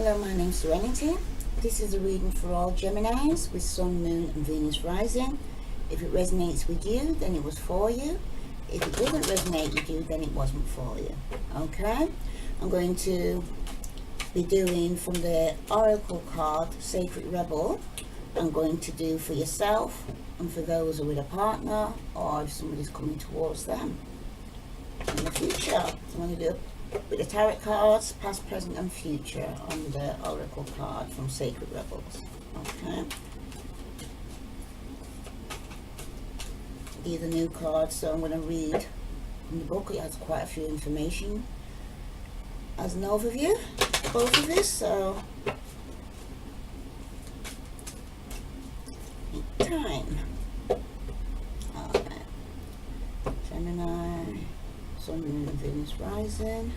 Hello, my name's Serenity. This is a reading for all Geminis with Sun, Moon and Venus rising. If it resonates with you, then it was for you. If it doesn't resonate with you, then it wasn't for you. Okay? I'm going to be doing from the Oracle card, Sacred Rebel. I'm going to do for yourself and for those who are with a partner or if somebody's coming towards them in the future. So I'm going to do with the tarot cards, past, present and future on the Oracle card from Sacred Rebels. Okay. These are new cards, so I'm going to read from the book. It has quite a few information as an overview, both of this, so time. Alright. Gemini, Sun, Moon and Venus rising.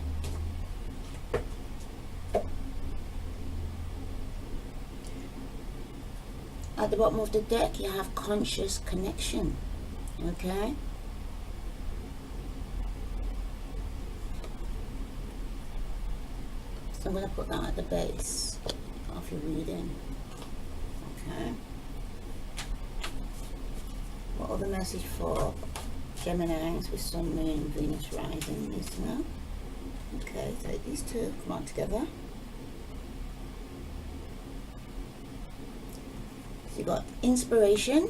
At the bottom of the deck you have conscious connection. Okay. So I'm going to put that at the base of your reading. Okay. What other message for Geminis with Sun, Moon and Venus rising needs to know? Okay, take these two, come on together. So you've got inspiration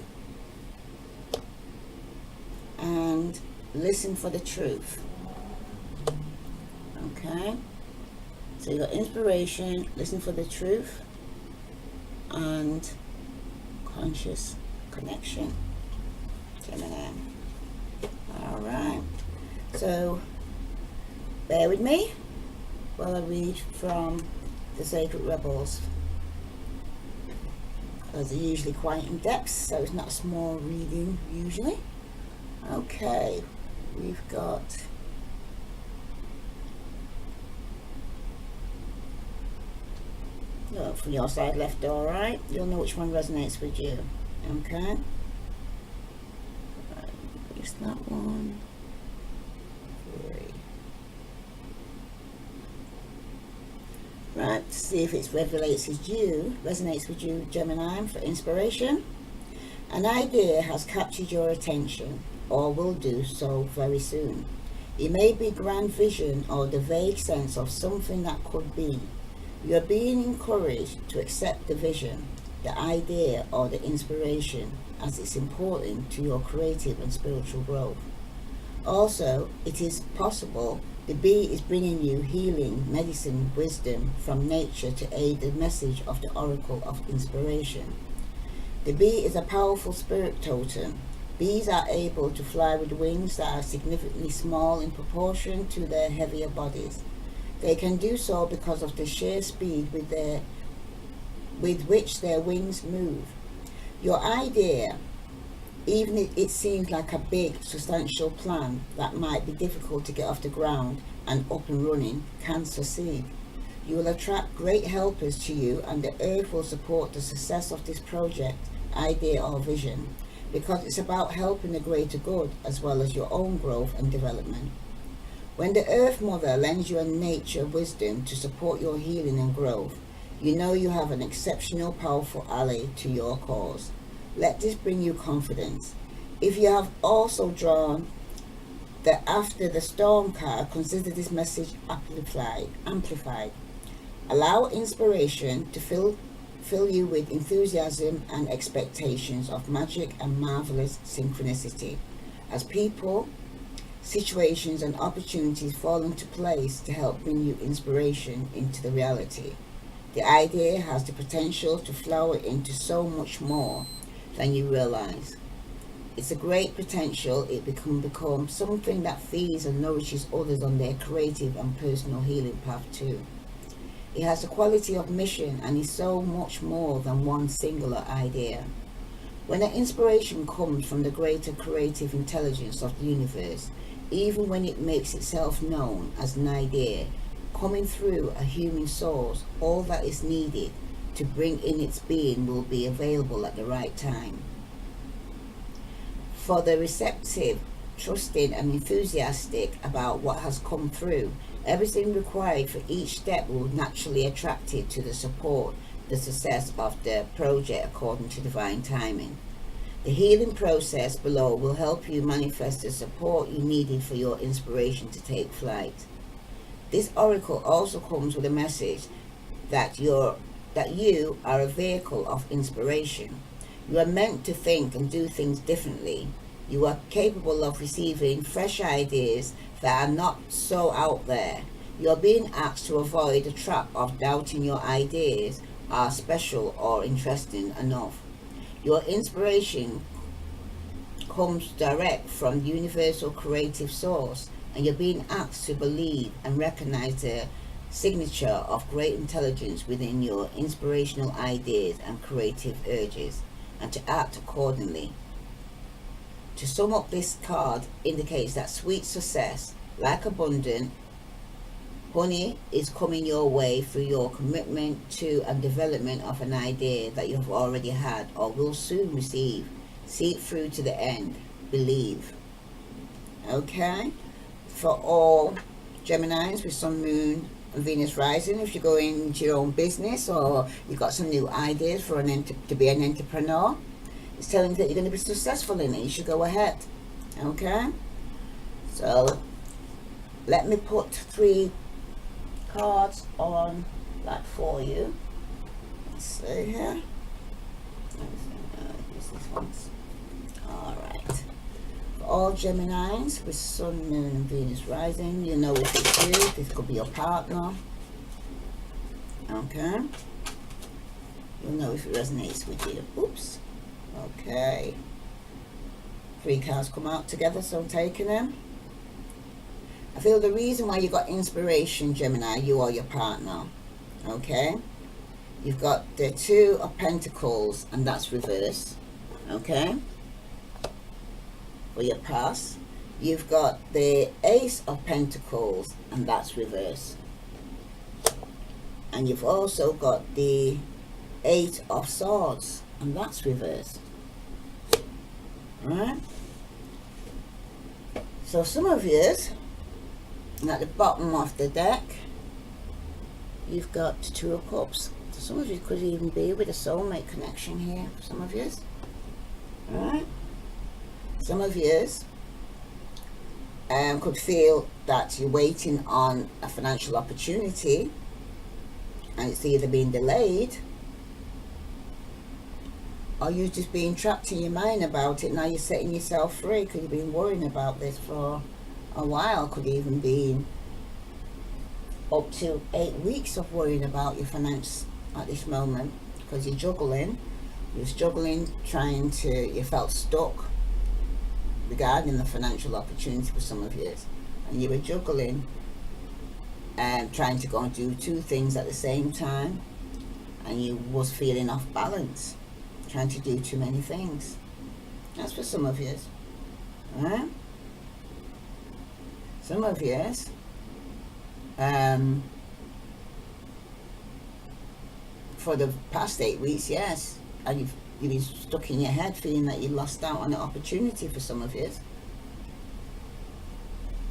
and listen for the truth. Okay, so you got inspiration, listen for the truth, and conscious connection. Gemini. Alright, so bear with me while I read from the Sacred Rebels, because they're usually quite in depth, so it's not a small reading usually. Okay, we've got from your side left, alright, you'll know which one resonates with you. Okay, use that one. 3. Right, to see if it resonates with you, Gemini, for inspiration. An idea has captured your attention, or will do so very soon. It may be grand vision or the vague sense of something that could be. You are being encouraged to accept the vision, the idea or the inspiration, as it's important to your creative and spiritual growth. Also, it is possible the bee is bringing you healing, medicine, wisdom from nature to aid the message of the Oracle of Inspiration. The bee is a powerful spirit totem. Bees are able to fly with wings that are significantly small in proportion to their heavier bodies. They can do so because of the sheer speed with which their wings move. Your idea, even if it seems like a big, substantial plan that might be difficult to get off the ground and up and running, can succeed. You will attract great helpers to you, and the earth will support the success of this project, idea or vision, because it's about helping the greater good as well as your own growth and development. When the Earth Mother lends you a nature wisdom to support your healing and growth, you know you have an exceptional, powerful ally to your cause. Let this bring you confidence. If you have also drawn the After the Storm card, consider this message amplified. Allow inspiration to fill you with enthusiasm and expectations of magic and marvelous synchronicity as people, situations and opportunities fall into place to help bring you inspiration into the reality. The idea has the potential to flower into so much more than you realize. It's a great potential. It can become something that feeds and nourishes others on their creative and personal healing path too. It has the quality of mission and is so much more than one singular idea. When an inspiration comes from the greater creative intelligence of the universe, even when it makes itself known as an idea, coming through a human source, all that is needed to bring in its being will be available at the right time. For the receptive, trusting and enthusiastic about what has come through, Everything required for each step will naturally attract it to the success of the project according to divine timing. The healing process below will help you manifest the support you needed for your inspiration to take flight. This oracle also comes with a message that you are a vehicle of inspiration. You are meant to think and do things differently. You are capable of receiving fresh ideas that are not so out there. You are being asked to avoid the trap of doubting your ideas are special or interesting enough. Your inspiration comes direct from the universal creative source, and you're being asked to believe and recognize the signature of great intelligence within your inspirational ideas and creative urges, and to act accordingly. To sum up, this card indicates that sweet success, like abundant honey, is coming your way through your commitment to and development of an idea that you have already had or will soon receive. See it through to the end. Believe. Okay? For all Geminis with Sun, Moon and Venus rising, if you're going into your own business or you've got some new ideas for to be an entrepreneur, it's telling you that you're going to be successful in it. You should go ahead. Okay? So, let me put 3 cards on that for you. Let's see here. Use these ones. Alright. For all Geminis with Sun, Moon and Venus rising, you know if it's you, this could be your partner. Okay. You'll know if it resonates with you. Oops. Okay. 3 cards come out together, so I'm taking them. I feel the reason why you got inspiration, Gemini, you or your partner. Okay. You've got the 2 of Pentacles, and that's reverse. Okay. For your past. You've got the Ace of Pentacles, and that's reverse. And you've also got the 8 of Swords, and that's reverse. Alright. So some of yous, at the bottom of the deck, you've got 2 of Cups. So some of you could even be with a soulmate connection here. Some of yous. Alright. Some of yous could feel that you're waiting on a financial opportunity and it's either being delayed, or you're just being trapped in your mind about it. Now you're setting yourself free because you've been worrying about this for a while. Could even be up to 8 weeks of worrying about your finance at this moment, because you're juggling. You're struggling, you felt stuck regarding the financial opportunity for some of you, and you were juggling and trying to go and do 2 things at the same time, and you was feeling off balance, trying to do too many things. That's for some of you. Alright? Some of you, for the past 8 weeks, yes, and you've been stuck in your head feeling that you lost out on an opportunity for some of you.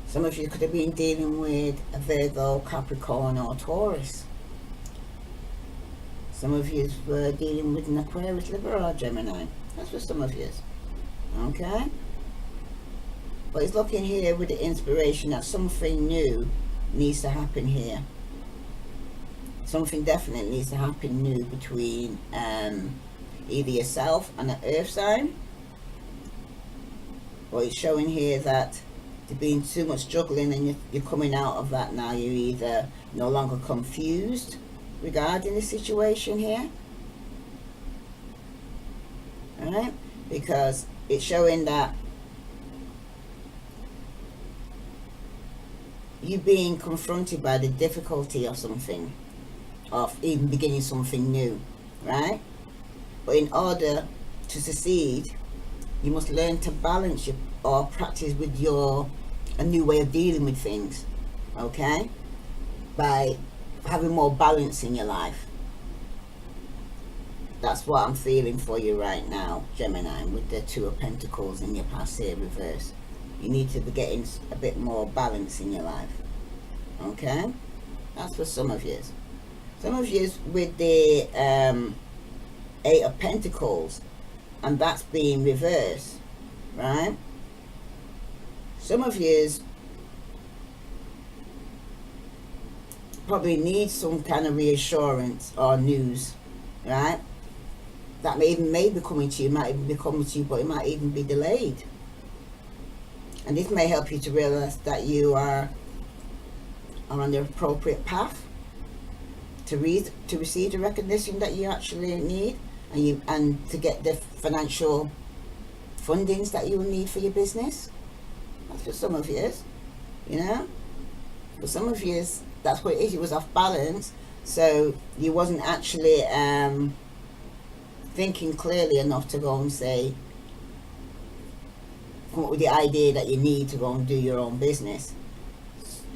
Some of you could have been dealing with a Virgo, Capricorn or Taurus. Some of you were dealing with an Aquarius, Libra or Gemini. That's for some of you. Okay? But it's looking here with the inspiration that something new needs to happen here. Something definitely needs to happen new between either yourself and an earth sign. Or it's showing here that there's been too much juggling and you're coming out of that now. You're either no longer confused regarding the situation here. Alright? Because it's showing that you being confronted by the difficulty of something, of even beginning something new, right? But in order to succeed, you must learn to balance or practice with a new way of dealing with things, okay? By having more balance in your life. That's what I'm feeling for you right now, Gemini, with the 2 of Pentacles in your past here reverse. You need to be getting a bit more balance in your life. Okay, that's for some of you. Some of you with the Eight of Pentacles, and that's being reversed, right? Some of you probably need some kind of reassurance or news, right? That may be coming to you, might even be coming to you, but it might even be delayed. And this may help you to realize that you are on the appropriate path to receive the recognition that you actually need, and to get the financial fundings that you will need for your business. That's for some of you, you know. For some of you, that's what it is. It was off balance, so you wasn't actually thinking clearly enough to go and say, come up with the idea that you need to go and do your own business.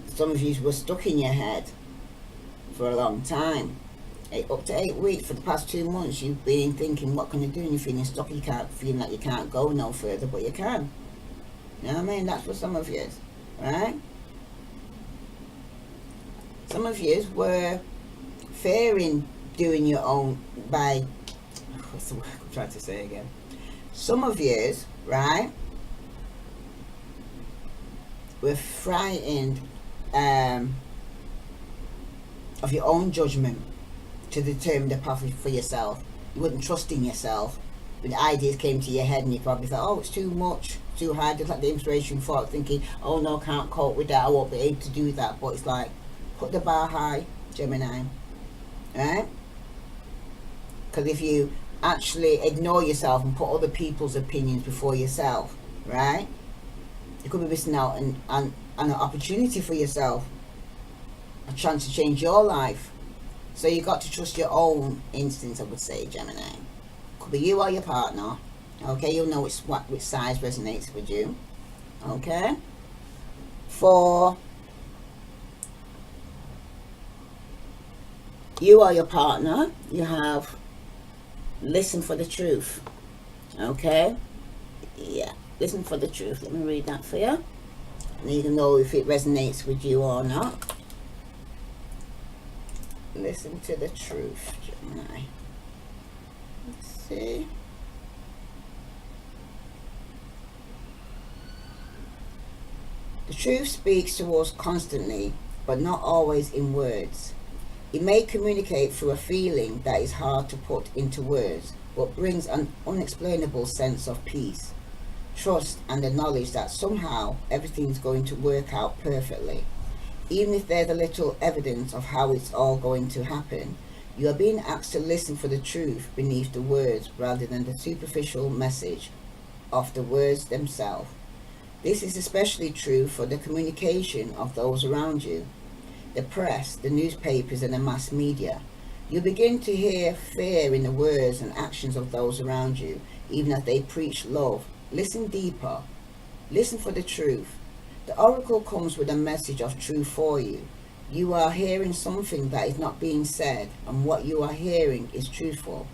Some of you were stuck in your head for a long time. Up to 8 weeks. For the past 2 months, you've been thinking, what can I do? And you're feeling stuck. You can't, feeling like you can't go no further, but you can. You know what I mean? That's for some of you, right? Some of you were fearing doing your own by, what's the word I'm trying to say again? Some of you, right, were frightened of your own judgment to determine the path for yourself. You wouldn't trust in yourself. When the ideas came to your head and you probably thought, oh, it's too much, too hard, just like the inspiration thought, thinking, oh no, can't cope with that, I won't be able to do that. But it's like, put the bar high, Gemini, right? Because if you actually ignore yourself and put other people's opinions before yourself, right, you could be missing out on an opportunity for yourself, a chance to change your life. So you got to trust your own instincts, I would say, Gemini. Could be you or your partner. Okay, you'll know which size resonates with you. Okay. For you or your partner, you have listen for the truth. Okay. Yeah, listen for the truth. Let me read that for you. And you can know if it resonates with you or not. Listen to the truth, Gemini. Let's see. The truth speaks to us constantly, but not always in words. It may communicate through a feeling that is hard to put into words, but brings an unexplainable sense of peace, trust, and the knowledge that somehow everything's going to work out perfectly. Even if there's a little evidence of how it's all going to happen, you are being asked to listen for the truth beneath the words rather than the superficial message of the words themselves. This is especially true for the communication of those around you, the press, the newspapers, and the mass media. You begin to hear fear in the words and actions of those around you, even as they preach love. Listen deeper. Listen for the truth. The oracle comes with a message of truth for you. You are hearing something that is not being said, and what you are hearing is truthful.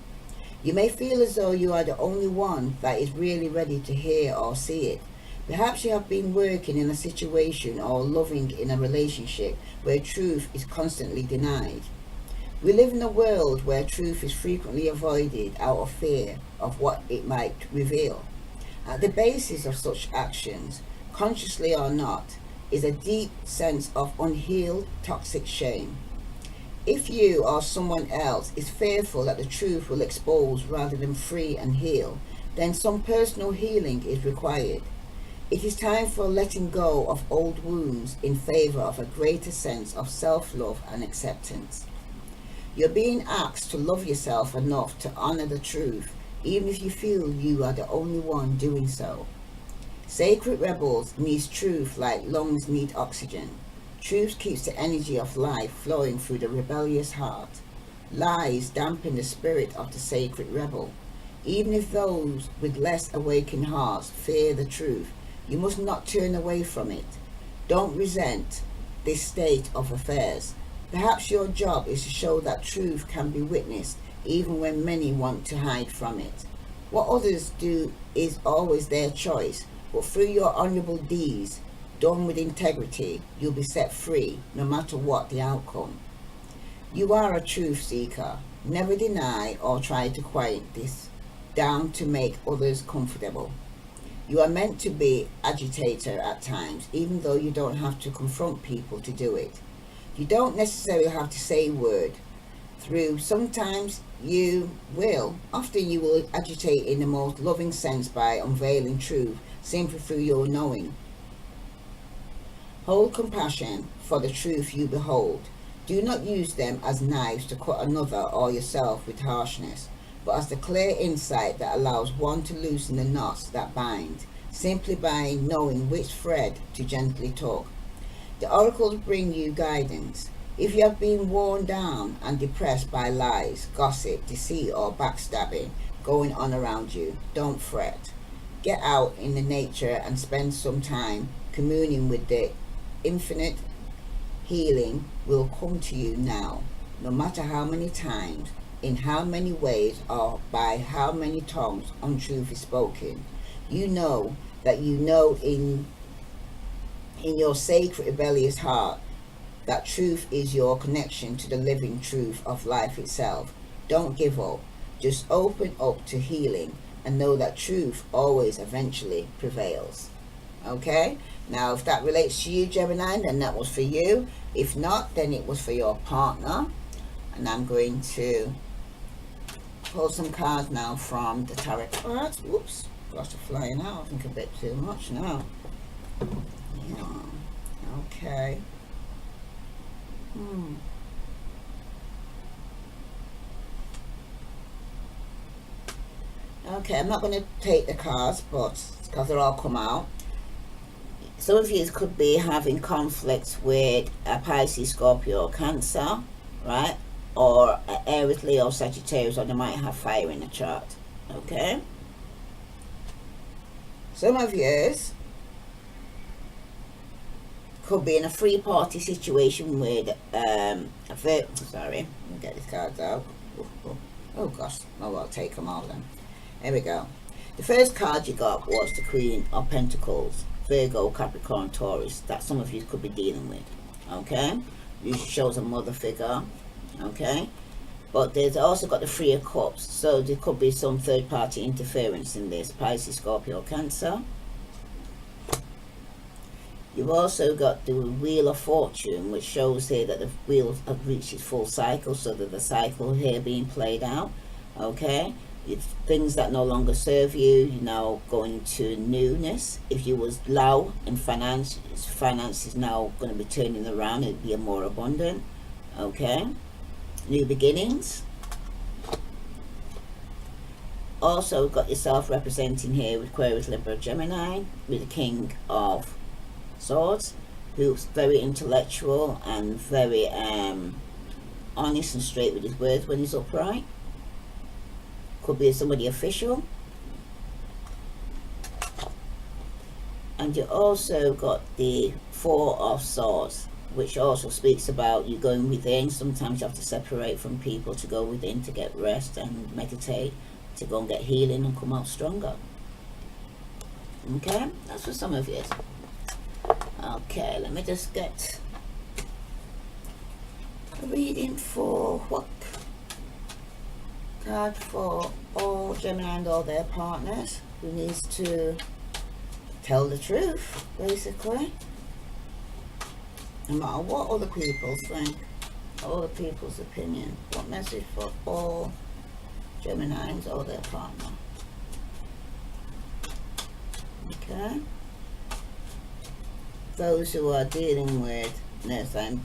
You may feel as though you are the only one that is really ready to hear or see it. Perhaps you have been working in a situation or loving in a relationship where truth is constantly denied. We live in a world where truth is frequently avoided out of fear of what it might reveal. At the basis of such actions, consciously or not, is a deep sense of unhealed toxic shame. If you or someone else is fearful that the truth will expose rather than free and heal, then some personal healing is required. It is time for letting go of old wounds in favor of a greater sense of self-love and acceptance. You're being asked to love yourself enough to honor the truth, even if you feel you are the only one doing so. Sacred rebels need truth like lungs need oxygen. Truth keeps the energy of life flowing through the rebellious heart. Lies dampen the spirit of the sacred rebel. Even if those with less awakened hearts fear the truth, you must not turn away from it. Don't resent this state of affairs. Perhaps your job is to show that truth can be witnessed even when many want to hide from it. What others do is always their choice, but through your honorable deeds, done with integrity, you'll be set free no matter what the outcome. You are a truth seeker. Never deny or try to quiet this down to make others comfortable. You are meant to be agitator at times, even though you don't have to confront people to do it. You don't necessarily have to say a word through. Sometimes you will. Often you will agitate in the most loving sense by unveiling truth simply through your knowing. Hold compassion for the truth you behold. Do not use them as knives to cut another or yourself with harshness, but as the clear insight that allows one to loosen the knots that bind, simply by knowing which thread to gently tug. The oracles bring you guidance. If you have been worn down and depressed by lies, gossip, deceit, or backstabbing going on around you, don't fret. Get out in the nature and spend some time communing with the infinite. Healing will come to you now, no matter how many times, in how many ways, or by how many tongues untruth is spoken. You know that you know in your sacred rebellious heart that truth is your connection to the living truth of life itself. Don't give up. Just open up to healing and know that truth always eventually prevails. Okay? Now, if that relates to you, Gemini, then that was for you. If not, then it was for your partner. And I'm going to pull some cards now from the tarot cards. Whoops, gosh, they're flying out. I think a bit too much now. Yeah. Okay. Okay, I'm not going to take the cards, but because they're all come out. Some of you could be having conflicts with a Pisces, Scorpio, or Cancer, right? Or Aries, Leo, Sagittarius, or they might have fire in the chart. Okay? Some of you could be in a three-party situation with sorry, let me get these cards out. Oh gosh, oh, I'll take them all then. There we go. The first card you got was the Queen of Pentacles, Virgo, Capricorn, Taurus, that some of you could be dealing with. Okay? Usually shows a mother figure. Okay? But there's also got the Three of Cups, so there could be some third-party interference in this. Pisces, Scorpio, Cancer. You've also got the Wheel of Fortune, which shows here that the wheel have reached its full cycle, so that the cycle here being played out. Okay? It's things that no longer serve you, you know, going to newness. If you was low in finance is now going to be turning around. It'll be more abundant. Okay? New beginnings. Also got yourself representing here with Aquarius, Libra, Gemini, with the King of Swords, who's very intellectual and very honest and straight with his words when he's upright. Could be somebody official. And you also got the Four of Swords, which also speaks about you going within. Sometimes you have to separate from people to go within to get rest and meditate, to go and get healing and come out stronger. Okay, that's for some of you. Okay, let me just get a reading for what card for all Gemini and all their partners who needs to tell the truth, basically. No matter what other people think, other people's opinion. What message for all Geminis or their partner? Okay. Those who are dealing with this and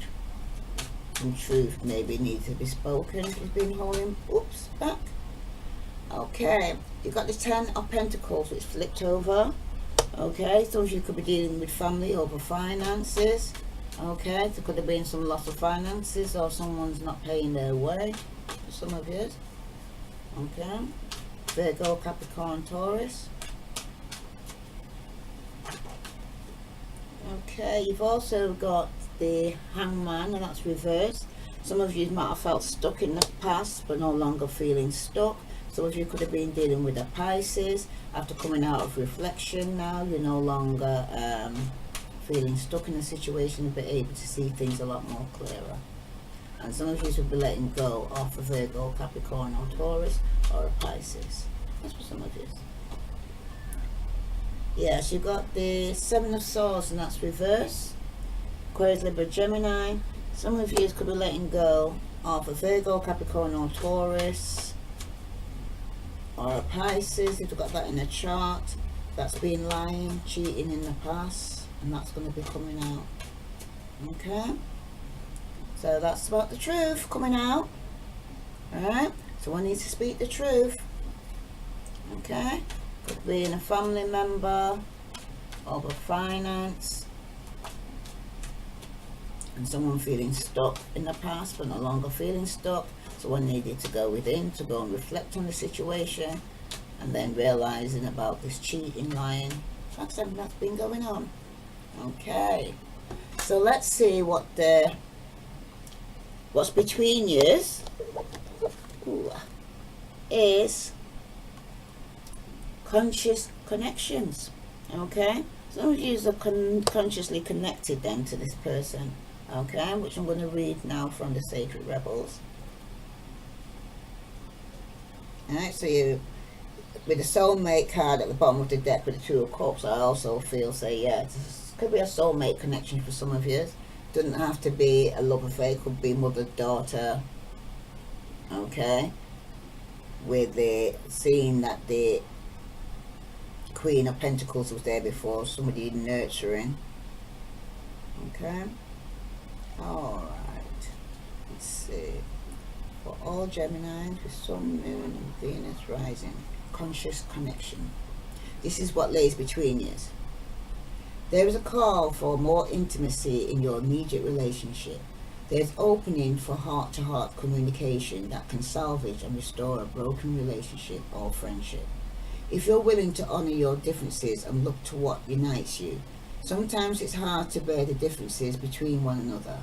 some truth maybe needs to be spoken. It's been holding, oops, back. Okay, you got the Ten of Pentacles, which flipped over. Okay, some of you could be dealing with family over finances. Okay, there could have been some loss of finances, or someone's not paying their way for some of you. Okay, Virgo, Capricorn, Taurus. Okay, you've also got the Hangman, and that's reversed. Some of you might have felt stuck in the past but no longer feeling stuck. Some of you could have been dealing with a Pisces. After coming out of reflection now, you're no longer feeling stuck in a situation and be able to see things a lot more clearer. And some of you will be letting go of a Virgo, Capricorn or Taurus or a Pisces. That's for some of you. Yes, you've got the Seven of Swords, and that's reverse. Aquarius, Libra, Gemini. Some of you could be letting go of a Virgo, Capricorn or Taurus or a Pisces, if you've got that in a chart. That's been lying, cheating in the past, and that's going to be coming out. Okay? So that's about the truth coming out. Alright? So one needs to speak the truth. Okay? Could be in a family member, over finance, and someone feeling stuck in the past but no longer feeling stuck. So one needed to go within to go and reflect on the situation, and then realizing about this cheating, lying. That's something that's been going on. Okay. So let's see what's between yous is conscious connections. Okay, some of you are consciously connected then to this person. Okay, which I'm going to read now from the Sacred Rebels. Alright, so you, with the soulmate card at the bottom of the deck with the Two of Cups, I also feel, yeah, it could be a soulmate connection for some of you. Doesn't have to be a love affair, could be mother, daughter. Okay, with the seeing that the Queen of Pentacles was there before, somebody nurturing. Okay, alright, let's see. For all Geminis with Sun, Moon and Venus rising, conscious connection. This is what lays between you. There is a call for more intimacy in your immediate relationship. There's opening for heart-to-heart communication that can salvage and restore a broken relationship or friendship. If you're willing to honour your differences and look to what unites you, sometimes it's hard to bear the differences between one another.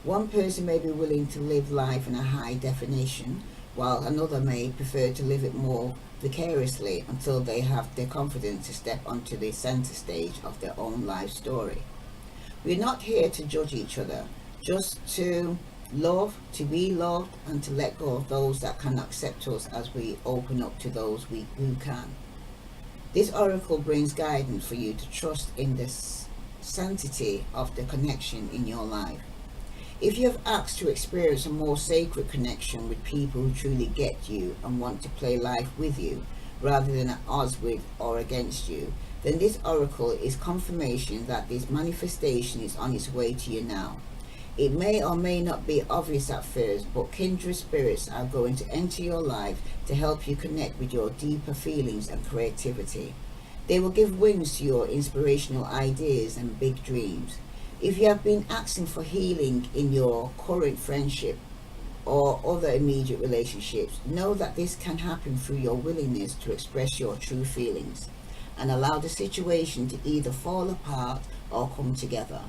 One person may be willing to live life in a high definition, while another may prefer to live it more vicariously until they have the confidence to step onto the centre stage of their own life story. We're not here to judge each other, just to love, to be loved, and to let go of those that cannot accept us as we open up to those who can. This oracle brings guidance for you to trust in the sanctity of the connection in your life. If you have asked to experience a more sacred connection with people who truly get you and want to play life with you, rather than at odds with or against you, then this oracle is confirmation that this manifestation is on its way to you now. It may or may not be obvious at first, but kindred spirits are going to enter your life to help you connect with your deeper feelings and creativity. They will give wings to your inspirational ideas and big dreams. If you have been asking for healing in your current friendship or other immediate relationships, know that this can happen through your willingness to express your true feelings and allow the situation to either fall apart or come together.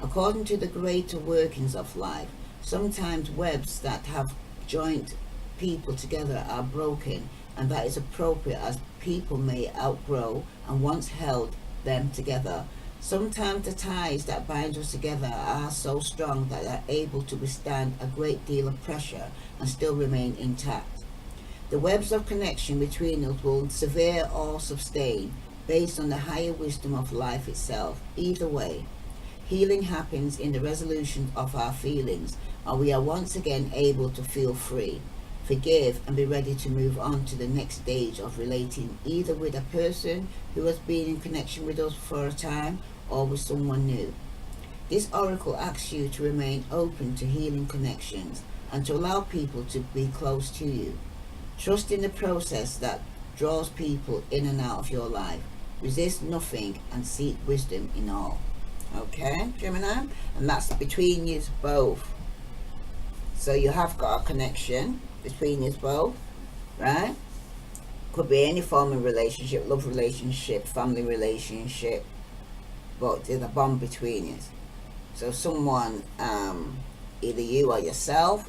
According to the greater workings of life, sometimes webs that have joined people together are broken, and that is appropriate as people may outgrow and once held them together. Sometimes the ties that bind us together are so strong that they are able to withstand a great deal of pressure and still remain intact. The webs of connection between us will sever or sustain based on the higher wisdom of life itself. Either way, healing happens in the resolution of our feelings, and we are once again able to feel free, forgive, and be ready to move on to the next stage of relating, either with a person who has been in connection with us for a time or with someone new. This oracle asks you to remain open to healing connections and to allow people to be close to you. Trust in the process that draws people in and out of your life. Resist nothing and seek wisdom in all. Okay, Gemini? And that's between you both. So you have got a connection between you both, right? Could be any form of relationship, love relationship, family relationship, but there's a bond between you. So someone, either you or yourself,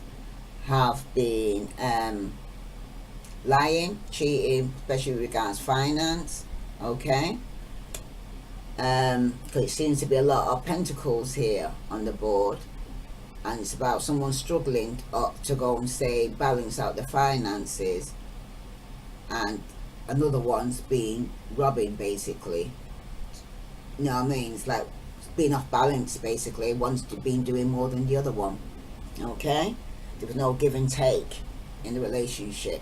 have been lying, cheating, especially regards finance, okay? because it seems to be a lot of pentacles here on the board, and it's about someone struggling to go and say balance out the finances, and another one's being robbing, basically. You know what I mean? It's like being off balance, basically. One's been doing more than the other one. Okay, there was no give and take in the relationship.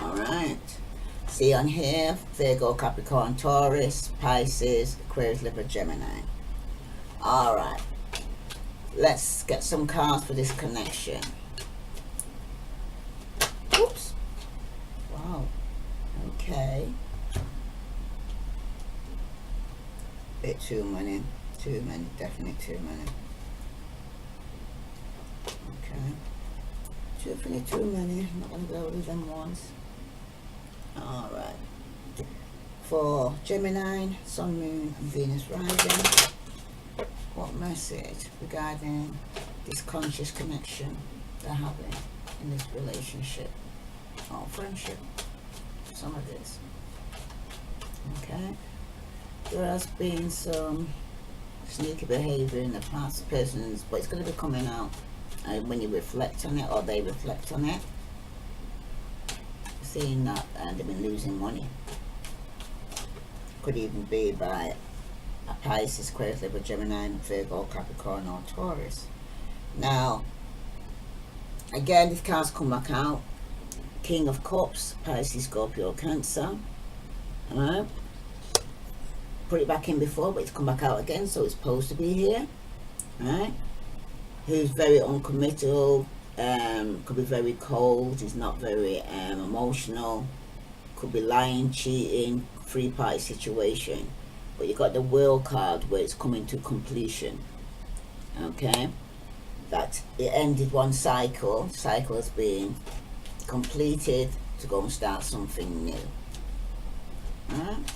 All right, see on here, Virgo, Capricorn, Taurus, Pisces, Aquarius, Libra, Gemini. All right, let's get some cards for this connection. Oops. Wow. Okay. Bit too many, definitely too many. Okay, definitely too many. I'm not gonna go with them ones. All right, for Gemini, Sun, Moon, and Venus rising, what message regarding this conscious connection they're having in this relationship or friendship? Some of this. Okay. There has been some sneaky behavior in the past persons, but it's going to be coming out when you reflect on it, or they reflect on it. Seeing that they've been losing money. Could even be by a Pisces, Aquarius, Libra, Gemini, Virgo, Capricorn, or Taurus. Now, again, this card's come back out. King of Cups, Pisces, Scorpio, Cancer. Alright. Put it back in before, but it's come back out again, so it's supposed to be here. Right? Who's very uncommittal, could be very cold, is not very emotional, could be lying, cheating, three-party situation. But you got the World card where it's coming to completion. Okay? That it ended one cycle has been completed to go and start something new. Alright?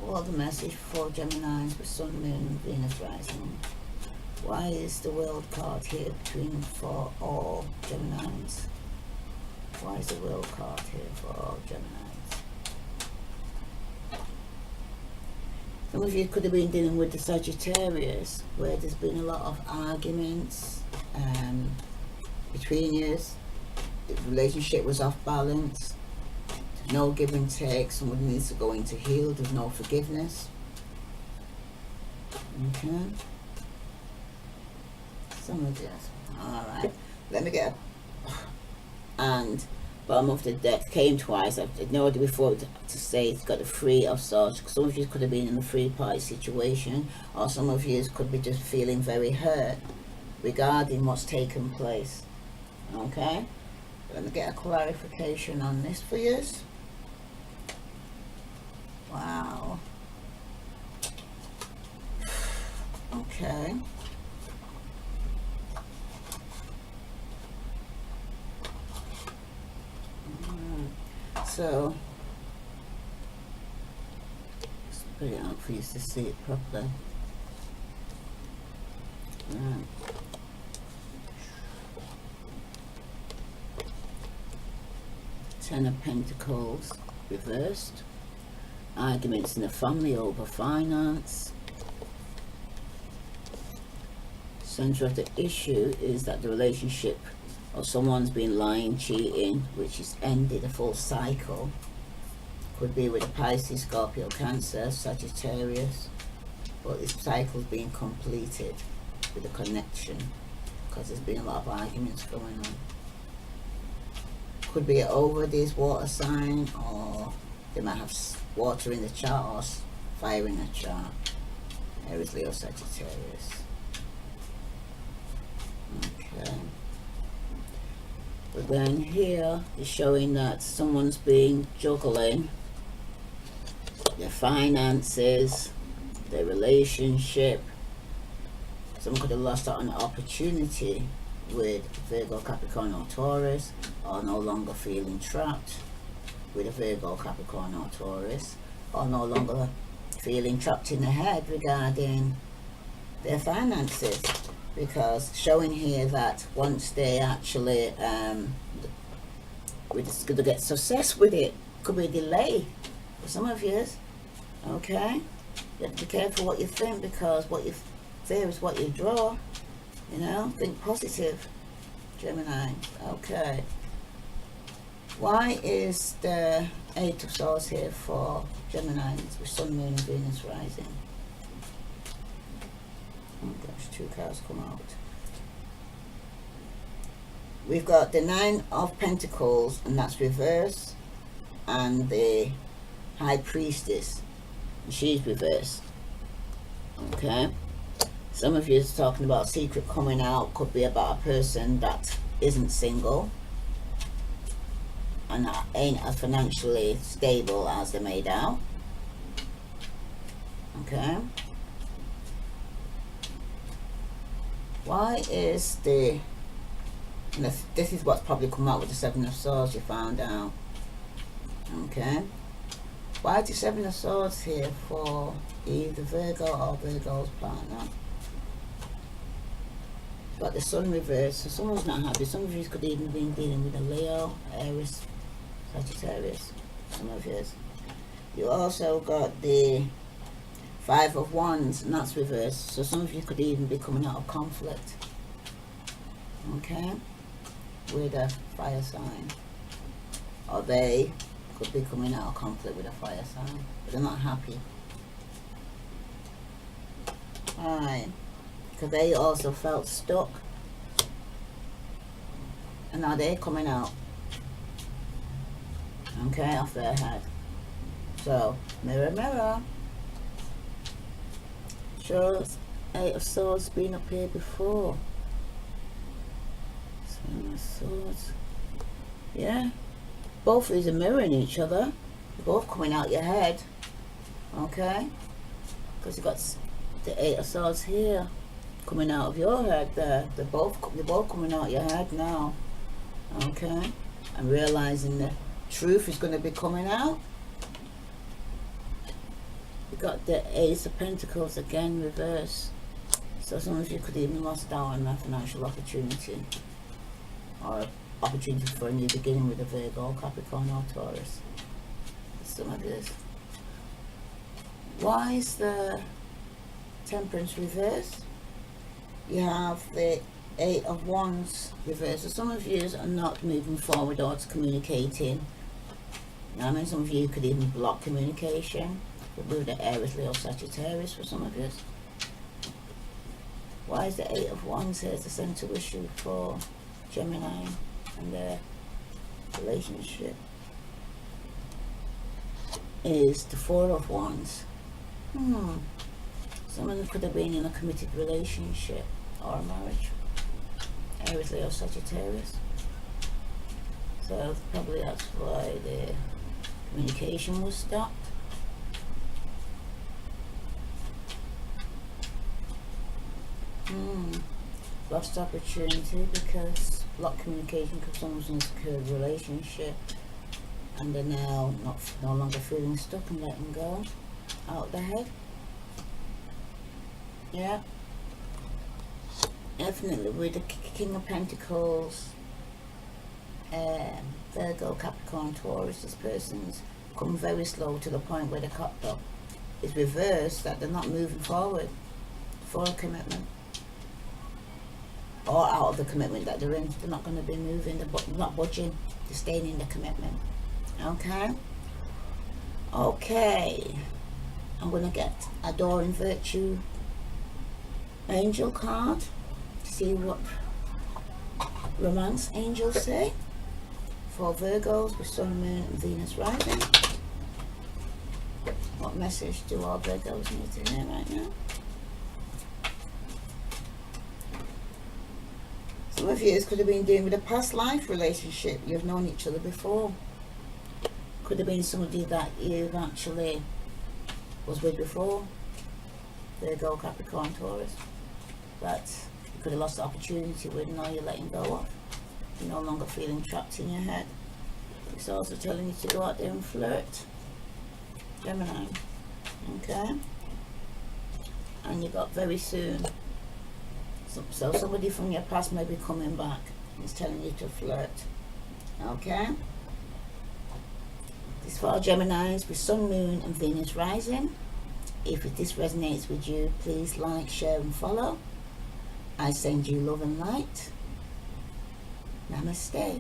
What the message for Geminis for Sun, Moon, Venus rising? Why is the World card here for all Geminis? Why is the World card here for all Geminis? Some of you could have been dealing with the Sagittarius, where there's been a lot of arguments between you. The relationship was off balance. No give and take. Somebody needs to go into heal. There's no forgiveness. Okay. Some of this. Alright. Let me get and bottom of the deck came twice. I've ignored it before to say it's got a Three of Swords. Some of you could have been in a three-party situation, or some of you could be just feeling very hurt regarding what's taken place. Okay. Let me get a clarification on this for you. Wow. Okay. So, let's put it out for you to see it properly. Ten of Pentacles reversed. Arguments in the family over finance. Center of the issue is that the relationship or someone's been lying, cheating, which is ended a full cycle. Could be with a Pisces, Scorpio, Cancer, Sagittarius, but this cycle's being completed with a connection because there's been a lot of arguments going on. Could be over this water sign, or they might have water in the chart or fire in the chart. Aries, Leo, Sagittarius. Okay. But then here is showing that someone's been juggling their finances, their relationship. Someone could have lost out on an opportunity with Virgo, Capricorn, or Taurus, or no longer feeling trapped with a Virgo, Capricorn, or Taurus, or no longer feeling trapped in the head regarding their finances. Because showing here that once they actually we're just going to get success with it, could be a delay For some of you, okay? You have to be careful what you think, because what you fear is what you draw. You know, think positive, Gemini. Okay. Why is the Eight of Swords here for Gemini with Sun, Moon and Venus rising? Oh gosh, 2 cards come out. We've got the Nine of Pentacles, and that's reverse, and the High Priestess, and she's reversed. Okay. Some of you is talking about a secret coming out. Could be about a person that isn't single and that ain't as financially stable as they're made out. Okay. Why is the... this is what's probably come out with the Seven of Swords, you found out. Okay. Why is the Seven of Swords here for either Virgo or Virgo's partner? Got the Sun reversed, so someone's not happy. Some of you could even be dealing with a Leo, Aries, Sagittarius. Some of you. You also got the Five of Wands, and that's reversed. So some of you could even be coming out of conflict. Okay, with a fire sign, or they could be coming out of conflict with a fire sign, but they're not happy. Alright, because they also felt stuck, and now they're coming out, okay, off their head. So, mirror, mirror, shows Eight of Swords been up here before. Seven of Swords. Yeah, both of these are mirroring each other. They're both coming out your head, okay, because you've got the Eight of Swords here coming out of your head there. They're both coming out your head now, okay, and realizing the truth is going to be coming out. You got the Ace of Pentacles again reverse, so some of you could even lost out on a financial opportunity, or opportunity for a new beginning with a Virgo, Capricorn or Taurus. Some of this. Why is the Temperance reverse? You have the Eight of Wands reverse. So some of you are not moving forward or communicating. You know what I mean? Some of you could even block communication with the Aries, Leo, Sagittarius for some of you. Why is the Eight of Wands here? It's the central issue for Gemini and their relationship. Is the Four of Wands. Someone could have been in a committed relationship or a marriage. Aries, Leo, Sagittarius. So probably that's why the communication was stopped. Lost opportunity because blocked communication because someone's in a secure relationship and they're now no longer feeling stuck and letting go out the head. Yeah, definitely with the King of Pentacles, Virgo, Capricorn, Taurus, this person's come very slow to the point where they're cocked up. It's reversed, that they're not moving forward for a commitment or out of the commitment that they're in. They're not going to be moving, they're not budging, they're staying in the commitment. Okay, I'm going to get Adoring Virtue Angel card, see what romance angels say for Virgos with Sun, Moon and Venus rising. What message do all Virgos need to hear right now? Some of you could have been dealing with a past life relationship. You've known each other before. Could have been somebody that you've actually was with before. Virgo, Capricorn, Taurus. But you could have lost the opportunity with, now you're letting go of. You're no longer feeling trapped in your head. It's also telling you to go out there and flirt. Gemini. Okay? And you got very soon. So somebody from your past may be coming back. It's telling you to flirt. Okay? This is for our Geminis with Sun, Moon and Venus rising. If this resonates with you, please like, share and follow. I send you love and light. Namaste.